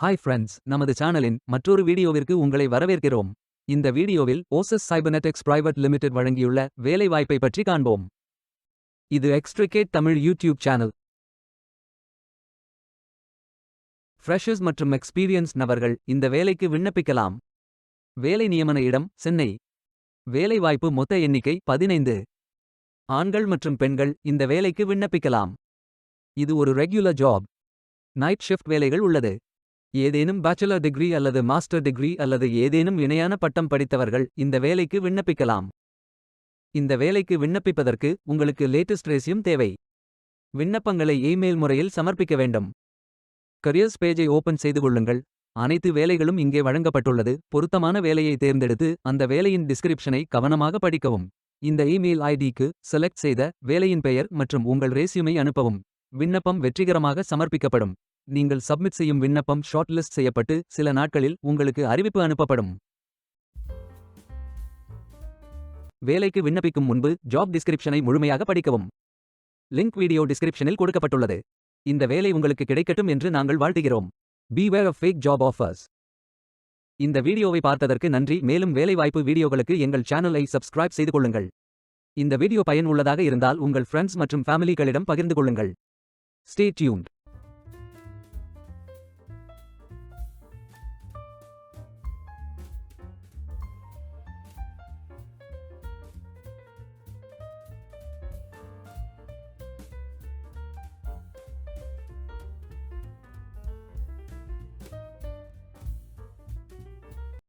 Hi friends, நமது சேனலின் மற்றொரு வீடியோவிற்கு உங்களை வரவேற்கிறோம். இந்த வீடியோவில் ஓசஸ் சைபர்நெட்டிக்ஸ் பிரைவேட் லிமிடெட் வழங்கியுள்ள வேலைவாய்ப்பை பற்றி காண்போம். இது extricate Tamil YouTube channel. Freshers மற்றும் எக்ஸ்பீரியன்ஸ் நபர்கள் இந்த வேலைக்கு விண்ணப்பிக்கலாம். வேலை நியமன இடம் சென்னை. வேலைவாய்ப்பு மொத்த எண்ணிக்கை 15. ஆண்கள் மற்றும் பெண்கள் இந்த வேலைக்கு விண்ணப்பிக்கலாம். இது ஒரு ரெகுலர் ஜாப். நைட் ஷிஃப்ட் வேலைகள் உள்ளது. ஏதேனும் பேச்சுலர் டிகிரி அல்லது மாஸ்டர் டிகிரி அல்லது ஏதேனும் இணையான பட்டம் படித்தவர்கள் இந்த வேலைக்கு விண்ணப்பிக்கலாம். இந்த வேலைக்கு விண்ணப்பிப்பதற்கு உங்களுக்கு லேட்டஸ்ட் ரெஸ்யூம் தேவை. விண்ணப்பங்களை இமெயில் முறையில் சமர்ப்பிக்க வேண்டும். கரியர்ஸ் பேஜை ஓபன் செய்து கொள்ளுங்கள். அனைத்து வேலைகளும் இங்கே வழங்கப்பட்டுள்ளது. பொருத்தமான வேலையை தேர்ந்தெடுத்து அந்த வேலையின் டிஸ்கிரிப்ஷனை கவனமாக படிக்கவும். இந்த இமெயில் ஐடிக்கு செலக்ட் செய்த வேலையின் பெயர் மற்றும் உங்கள் ரெஸ்யூமை அனுப்பவும். விண்ணப்பம் வெற்றிகரமாக சமர்ப்பிக்கப்படும். நீங்கள் சப்மிட் செய்யும் விண்ணப்பம் ஷார்ட்லிஸ்ட் செய்யப்பட்டு சில நாட்களில் உங்களுக்கு அறிவிப்பு அனுப்பப்படும். வேலைக்கு விண்ணப்பிக்கும் முன்பு ஜாப் டிஸ்கிரிப்ஷனை முழுமையாக படிக்கவும். லிங்க் வீடியோ டிஸ்கிரிப்ஷனில் கொடுக்கப்பட்டுள்ளது. இந்த வேலை உங்களுக்கு கிடைக்கட்டும் என்று நாங்கள் வாழ்த்துகிறோம். Beware of fake job offers. இந்த வீடியோவை பார்த்ததற்கு நன்றி. மேலும் வேலைவாய்ப்பு வீடியோகளுக்கு எங்கள் சேனலை சப்ஸ்கிரைப் செய்து கொள்ளுங்கள். இந்த வீடியோ பயன் உள்ளதாக இருந்தால் உங்கள் ஃப்ரெண்ட்ஸ் மற்றும் ஃபேமிலிகளிடம் பகிர்ந்து கொள்ளுங்கள். Stay tuned.